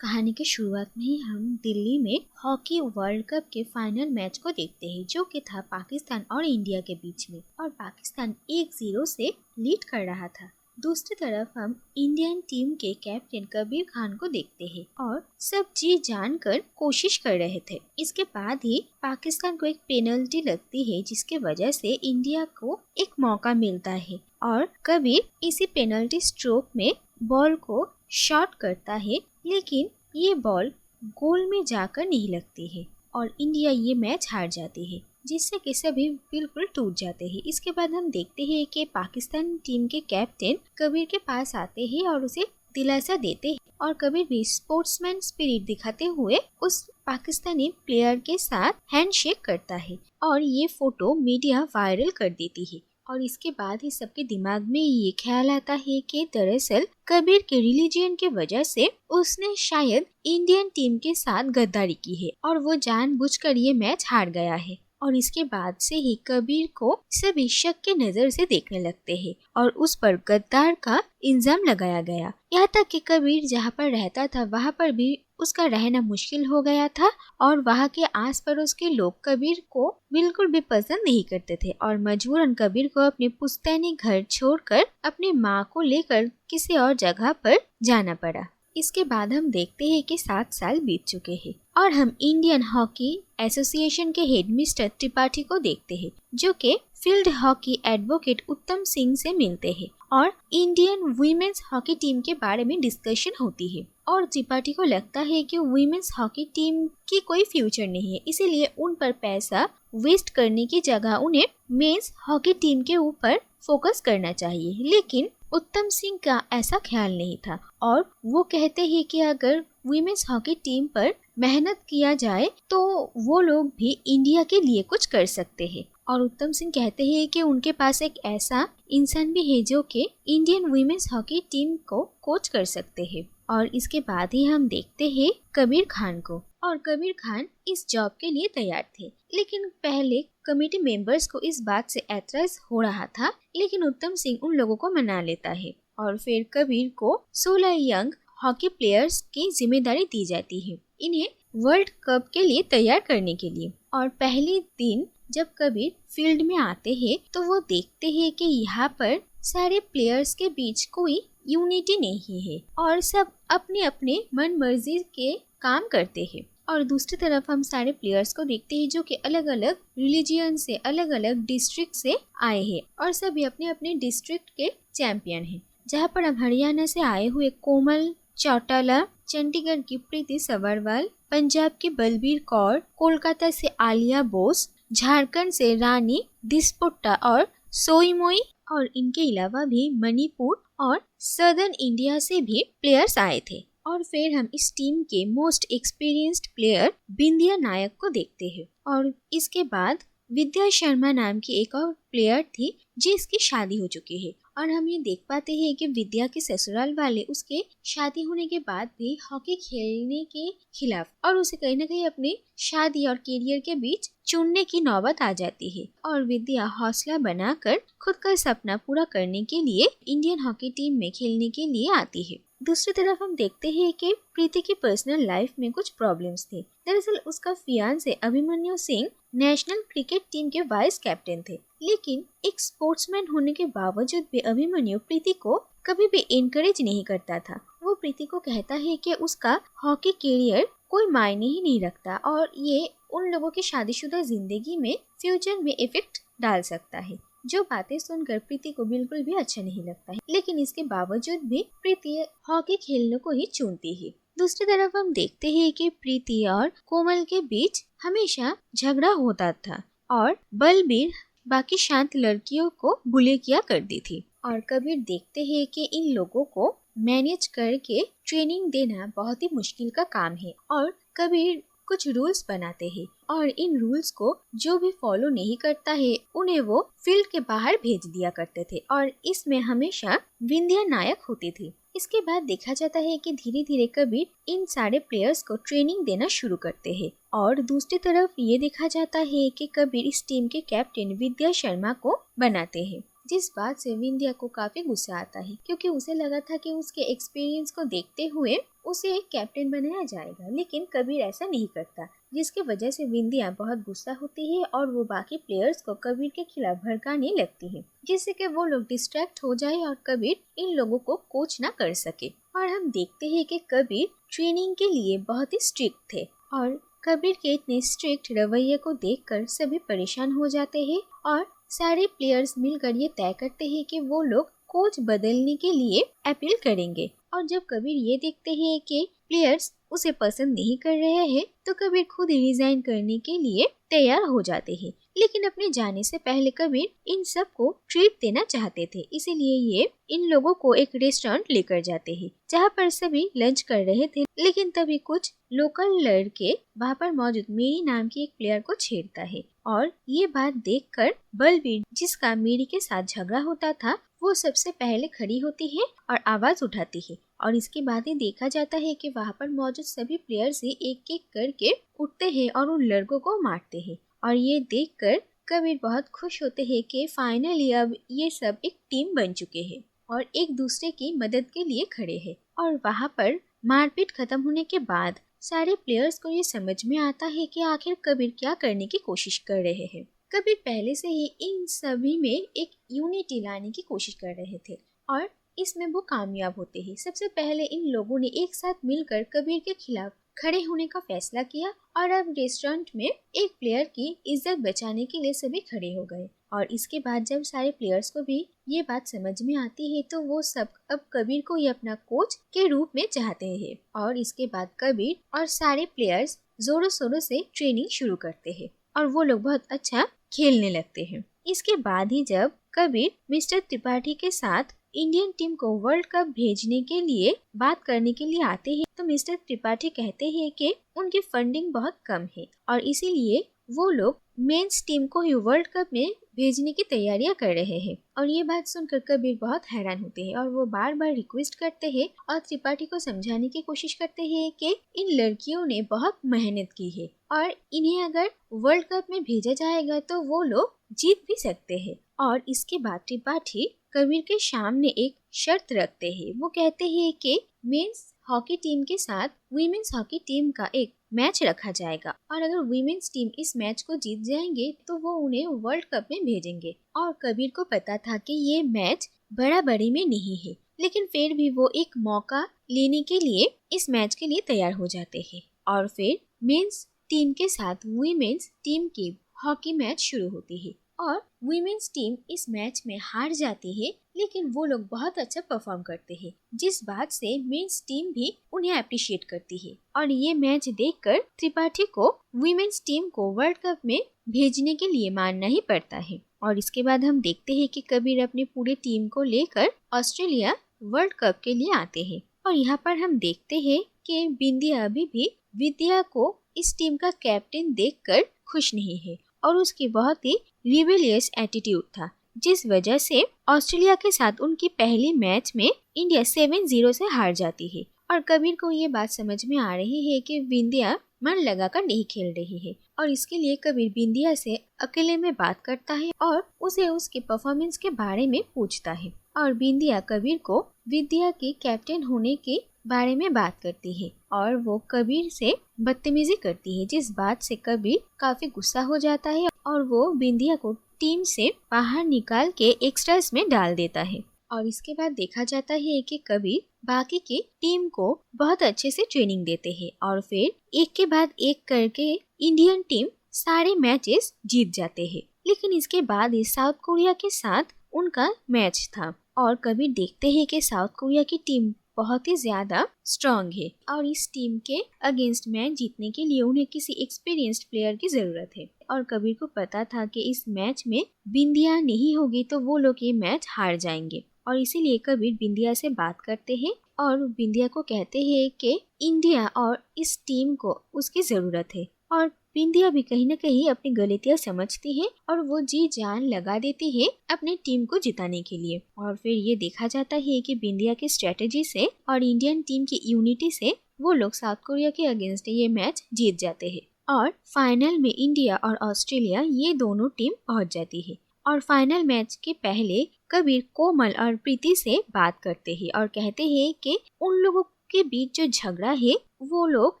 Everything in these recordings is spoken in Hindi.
कहानी के शुरुआत में ही हम दिल्ली में हॉकी वर्ल्ड कप के फाइनल मैच को देखते हैं, जो कि था पाकिस्तान और इंडिया के बीच में, और पाकिस्तान 1-0 से लीड कर रहा था। दूसरी तरफ हम इंडियन टीम के कैप्टन कबीर खान को देखते हैं और सब जी जानकर कोशिश कर रहे थे। इसके बाद ही पाकिस्तान को एक पेनल्टी लगती है, जिसके वजह से इंडिया को एक मौका मिलता है और कबीर इसी पेनल्टी स्ट्रोक में बॉल को शॉट करता है, लेकिन ये बॉल गोल में जाकर नहीं लगती है और इंडिया ये मैच हार जाती है, जिससे कि सभी बिल्कुल टूट जाते हैं। इसके बाद हम देखते हैं कि पाकिस्तान टीम के कैप्टन कबीर के पास आते हैं और उसे दिलासा देते हैं और कबीर भी स्पोर्ट्समैन स्पिरिट दिखाते हुए उस पाकिस्तानी प्लेयर के साथ हैंडशेक करता है और ये फोटो मीडिया वायरल कर देती है। और इसके बाद ही सबके दिमाग में ये ख्याल आता है कि दरअसल कबीर के रिलीजन के वजह से उसने शायद इंडियन टीम के साथ गद्दारी की है और वो जानबूझकर ये मैच हार गया है। और इसके बाद से ही कबीर को सभी शक के नजर से देखने लगते हैं और उस पर गद्दार का इल्जाम लगाया गया। यहाँ तक कि कबीर जहाँ पर रहता था वहाँ पर भी उसका रहना मुश्किल हो गया था और वहाँ के आस पड़ोस के लोग कबीर को बिल्कुल भी पसंद नहीं करते थे और मजबूरन कबीर को अपने पुश्तैनी घर छोड़कर अपनी माँ को लेकर किसी और जगह पर जाना पड़ा। इसके बाद हम देखते हैं कि 7 साल बीत चुके हैं और हम इंडियन हॉकी एसोसिएशन के हेड मिस्टर त्रिपाठी को देखते हैं, जो कि फील्ड हॉकी एडवोकेट उत्तम सिंह से मिलते हैं और इंडियन वुमेन्स हॉकी टीम के बारे में डिस्कशन होती है। और त्रिपाठी को लगता है कि वुमेन्स हॉकी टीम की कोई फ्यूचर नहीं है, इसीलिए उन पर पैसा वेस्ट करने की जगह उन्हें मेंस हॉकी टीम के ऊपर फोकस करना चाहिए। लेकिन उत्तम सिंह का ऐसा ख्याल नहीं था और वो कहते हैं कि अगर वुमेन्स हॉकी टीम पर मेहनत किया जाए तो वो लोग भी इंडिया के लिए कुछ कर सकते हैं। और उत्तम सिंह कहते हैं कि उनके पास एक ऐसा इंसान भी है जो कि इंडियन वुमेन्स हॉकी टीम को कोच कर सकते हैं। और इसके बाद ही हम देखते हैं कबीर खान को, और कबीर खान इस जॉब के लिए तैयार थे, लेकिन पहले कमेटी मेंबर्स को इस बात से ऐतराज हो रहा था, लेकिन उत्तम सिंह उन लोगों को मना लेता है और फिर कबीर को 16 यंग हॉकी प्लेयर्स की जिम्मेदारी दी जाती है इन्हें वर्ल्ड कप के लिए तैयार करने के लिए। और पहले दिन जब कबीर फील्ड में आते हैं तो वो देखते हैं कि यहाँ पर सारे प्लेयर्स के बीच कोई यूनिटी नहीं है और सब अपने अपने मन मर्जी के काम करते हैं। और दूसरी तरफ हम सारे प्लेयर्स को देखते हैं जो कि अलग अलग रिलीजियन से, अलग अलग डिस्ट्रिक्ट से आए हैं और सभी अपने अपने डिस्ट्रिक्ट के चैंपियन हैं। जहाँ पर हम हरियाणा से आए हुए कोमल चौटाला, चंडीगढ़ की प्रीति सवरवाल, पंजाब की बलबीर कौर, कोलकाता से आलिया बोस, झारखंड से रानी दिस्पुट्टा और सोईमोई, और इनके अलावा भी मणिपुर और सदर्न इंडिया से भी प्लेयर्स आए थे। और फिर हम इस टीम के मोस्ट एक्सपीरियंस्ड प्लेयर बिंदिया नायक को देखते हैं और इसके बाद विद्या शर्मा नाम की एक और प्लेयर थी जिसकी शादी हो चुकी है। और हम ये देख पाते हैं कि विद्या के ससुराल वाले उसके शादी होने के बाद भी हॉकी खेलने के खिलाफ और उसे कहीं ना कहीं अपने शादी और करियर के बीच चुनने की नौबत आ जाती है और विद्या हौसला बनाकर खुद का सपना पूरा करने के लिए इंडियन हॉकी टीम में खेलने के लिए आती है। दूसरी तरफ हम देखते हैं कि प्रीति की पर्सनल लाइफ में कुछ प्रॉब्लम्स थे। दरअसल उसका fiance Abhimanyu Singh national cricket team के वाइस कैप्टन थे, लेकिन एक स्पोर्ट्समैन होने के बावजूद भी अभिमन्यु प्रीति को कभी भी इनकरेज नहीं करता था। वो प्रीति को कहता है कि उसका हॉकी करियर कोई मायने ही नहीं रखता और ये उन लोगों की शादीशुदा जिंदगी में फ्यूचर में इफेक्ट डाल सकता है। जो बातें सुनकर प्रीति को बिल्कुल भी अच्छा नहीं लगता है, लेकिन इसके बावजूद भी प्रीति हॉकी खेलने को ही चुनती है। दूसरी तरफ हम देखते हैं कि प्रीति और कोमल के बीच हमेशा झगड़ा होता था और बलबीर बाकी शांत लड़कियों को बुली किया करती थी। और कबीर देखते हैं कि इन लोगों को मैनेज करके ट्रेनिंग देना बहुत ही मुश्किल का काम है और कबीर कुछ रूल्स बनाते हैं और इन रूल्स को जो भी फॉलो नहीं करता है उन्हें वो फील्ड के बाहर भेज दिया करते थे और इसमें हमेशा विंध्या नायक होती थी। इसके बाद देखा जाता है कि धीरे धीरे कबीर इन सारे प्लेयर्स को ट्रेनिंग देना शुरू करते हैं और दूसरी तरफ ये देखा जाता है कि कबीर इस टीम के कैप्टन विद्या शर्मा को बनाते हैं, जिस बात से विंध्या को काफी गुस्सा आता है, क्योंकि उसे लगा था कि उसके एक्सपीरियंस को देखते हुए उसे एक कैप्टन बनाया जाएगा, लेकिन कबीर ऐसा नहीं करता, जिसकी वजह से विंध्या बहुत गुस्सा होती है और वो बाकी प्लेयर्स को कबीर के खिलाफ भड़काने लगती है, जिससे कि वो लोग डिस्ट्रैक्ट हो जाए और कबीर इन लोगों को कोच ना कर सके। और हम देखते हैं कि कबीर ट्रेनिंग के लिए बहुत ही स्ट्रिक्ट थे और कबीर के इतने स्ट्रिक्ट रवैये को देखकर सभी परेशान हो जाते हैं और सारे प्लेयर्स मिलकर ये तय करते हैं कि वो लोग कोच बदलने के लिए अपील करेंगे। और जब कबीर ये देखते हैं कि प्लेयर्स उसे पसंद नहीं कर रहे हैं, तो कबीर खुद ही रिजाइन करने के लिए तैयार हो जाते हैं। लेकिन अपने जाने से पहले कबीर इन सबको ट्रीट देना चाहते थे, इसीलिए ये इन लोगों को एक रेस्टोरेंट लेकर जाते हैं, जहाँ पर सभी लंच कर रहे थे। लेकिन तभी कुछ लोकल लड़के वहाँ पर मौजूद मेरी नाम की एक प्लेयर को छेड़ता है और ये बात देखकर बलबीर, जिसका मेरी के साथ झगड़ा होता था, वो सबसे पहले खड़ी होती है और आवाज उठाती है। और इसके बाद ही देखा जाता है कि वहाँ पर मौजूद सभी प्लेयर से एक एक करके उठते हैं और उन लड़कों को मारते हैं। और ये देखकर कबीर बहुत खुश होते हैं कि फाइनली अब ये सब एक टीम बन चुके हैं और एक दूसरे की मदद के लिए खड़े हैं। और वहाँ पर मारपीट खत्म होने के बाद सारे प्लेयर्स को ये समझ में आता है कि आखिर कबीर क्या करने की कोशिश कर रहे हैं। कबीर पहले से ही इन सभी में एक यूनिटी लाने की कोशिश कर रहे थे और इसमें वो कामयाब होते हैं। सबसे पहले इन लोगों ने एक साथ मिलकर कबीर के खिलाफ खड़े होने का फैसला किया और अब रेस्टोरेंट में एक प्लेयर की इज्जत बचाने के लिए सभी खड़े हो गए। और इसके बाद जब सारे प्लेयर्स को भी ये बात समझ में आती है, तो वो सब अब कबीर को ही अपना कोच के रूप में चाहते हैं। और इसके बाद कबीर और सारे प्लेयर्स जोरों शोरों से ट्रेनिंग शुरू करते हैं और वो लोग बहुत अच्छा खेलने लगते हैं। इसके बाद ही जब कबीर मिस्टर त्रिपाठी के साथ इंडियन टीम को वर्ल्ड कप भेजने के लिए बात करने के लिए आते हैं, तो मिस्टर त्रिपाठी कहते हैं कि उनकी फंडिंग बहुत कम है और इसीलिए वो लोग मेंस टीम को ही वर्ल्ड कप में भेजने की तैयारियां कर रहे हैं। और ये बात सुनकर कबीर बहुत हैरान होते हैं और वो बार बार रिक्वेस्ट करते हैं और त्रिपाठी को समझाने की कोशिश करते हैं कि इन लड़कियों ने बहुत मेहनत की है और इन्हें अगर वर्ल्ड कप में भेजा जाएगा तो वो लोग जीत भी सकते हैं। और इसके बाद त्रिपाठी कबीर के सामने एक शर्त रखते हैं। वो कहते हैं कि मेंस हॉकी टीम के साथ वीमेंस हॉकी टीम का एक मैच रखा जाएगा और अगर वीमेंस टीम इस मैच को जीत जाएंगे तो वो उन्हें वर्ल्ड कप में भेजेंगे। और कबीर को पता था कि ये मैच बराबरी में नहीं है, लेकिन फिर भी वो एक मौका लेने के लिए इस मैच के लिए तैयार हो जाते हैं। और फिर मेंस टीम के साथ वीमेंस टीम की हॉकी मैच शुरू होती है और वीमेंस टीम इस मैच में हार जाती है, लेकिन वो लोग बहुत अच्छा परफॉर्म करते हैं, जिस बात से मेंस टीम भी उन्हें अप्रिशिएट करती है। और ये मैच देखकर त्रिपाठी को वीमेंस टीम को वर्ल्ड कप में भेजने के लिए मानना ही पड़ता है। और इसके बाद हम देखते हैं कि कबीर अपने पूरे टीम को लेकर ऑस्ट्रेलिया वर्ल्ड कप के लिए आते हैं। और यहाँ पर हम देखते हैं कि बिंदिया अभी भी विद्या को इस टीम का कैप्टन देखकर खुश नहीं है और उसकी बहुत ही रिबेलियस एटीट्यूड था, जिस वजह से ऑस्ट्रेलिया के साथ उनकी पहली मैच में इंडिया 7-0 से हार जाती है। और कबीर को ये बात समझ में आ रही है कि बिंदिया मन लगाकर नहीं खेल रही है और इसके लिए कबीर बिंदिया से अकेले में बात करता है और उसे उसके परफॉर्मेंस के बारे में पूछता है। और बिंदिया कबीर को विद्या के कैप्टन होने के बारे में बात करती है और वो कबीर से बदतमीजी करती है, जिस बात से कबीर काफी गुस्सा हो जाता है और वो बिंदिया को टीम से बाहर निकाल के एक्स्ट्रास में डाल देता है। और इसके बाद देखा जाता है कि कबीर बाकी की टीम को बहुत अच्छे से ट्रेनिंग देते हैं और फिर एक के बाद एक करके इंडियन टीम सारे मैचेस जीत जाते हैं। लेकिन इसके बाद ही साउथ कोरिया के साथ उनका मैच था और कबीर देखते हैं कि साउथ कोरिया की टीम बहुत ही ज्यादा स्ट्रांग है और इस टीम के अगेंस्ट मैच जीतने के लिए उन्हें किसी एक्सपीरियंस्ड प्लेयर की जरूरत है। और कबीर को पता था कि इस मैच में बिंदिया नहीं होगी तो वो लोग ये मैच हार जाएंगे और इसीलिए कबीर बिंदिया से बात करते हैं और बिंदिया को कहते हैं कि इंडिया और इस टीम को उसकी जरूरत है। और बिंदिया भी कहीं न कहीं अपनी गलतियां समझती है और वो जी जान लगा देती है अपनी टीम को जिताने के लिए। और फिर ये देखा जाता है कि बिंदिया की स्ट्रेटेजी से और इंडियन टीम की यूनिटी से वो लोग साउथ कोरिया के अगेंस्ट ये मैच जीत जाते हैं और फाइनल में इंडिया और ऑस्ट्रेलिया ये दोनों टीम पहुंच जाती है। और फाइनल मैच के पहले कबीर कोमल और प्रीति से बात करते हैं और कहते हैं कि उन लोगों के बीच जो झगड़ा है वो लोग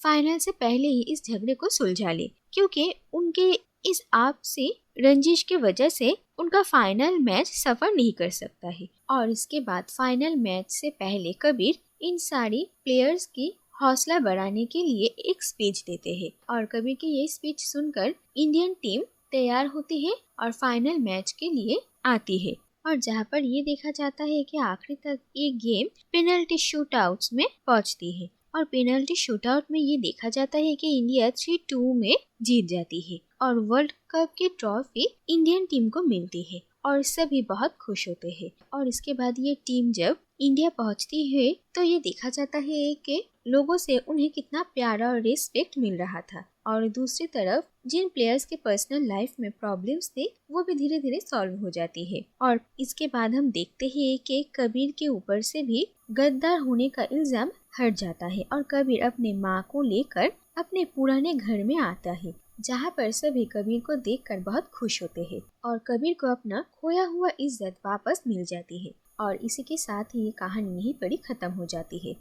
फाइनल से पहले ही इस झगड़े को सुलझा ले, क्योंकि उनके इस आपसी रंजिश की वजह से उनका फाइनल मैच सफर नहीं कर सकता है। और इसके बाद फाइनल मैच से पहले कबीर इन सारी प्लेयर्स की हौसला बढ़ाने के लिए एक स्पीच देते हैं और कबीर की ये स्पीच सुनकर इंडियन टीम तैयार होती है और फाइनल मैच के लिए आती है। और जहाँ पर ये देखा जाता है कि आखिरी तक ये गेम पेनल्टी शूटआउट्स में पहुंचती है और पेनल्टी शूटआउट में ये देखा जाता है कि इंडिया 3-2 में जीत जाती है और वर्ल्ड कप की ट्रॉफी इंडियन टीम को मिलती है और सभी बहुत खुश होते हैं। और इसके बाद ये टीम जब इंडिया पहुंचती है तो ये देखा जाता है कि लोगों से उन्हें कितना प्यार और रिस्पेक्ट मिल रहा था और दूसरी तरफ जिन प्लेयर्स के पर्सनल लाइफ में प्रॉब्लम्स थे वो भी धीरे धीरे सॉल्व हो जाती है। और इसके बाद हम देखते हैं कि कबीर के ऊपर से भी गद्दार होने का इल्जाम हट जाता है और कबीर अपने माँ को लेकर अपने पुराने घर में आता है, जहाँ पर सभी कबीर को देखकर बहुत खुश होते हैं और कबीर को अपना खोया हुआ इज्जत वापस मिल जाती है। और इसी के साथ ही ये कहानी यहीं पर ही खत्म हो जाती है।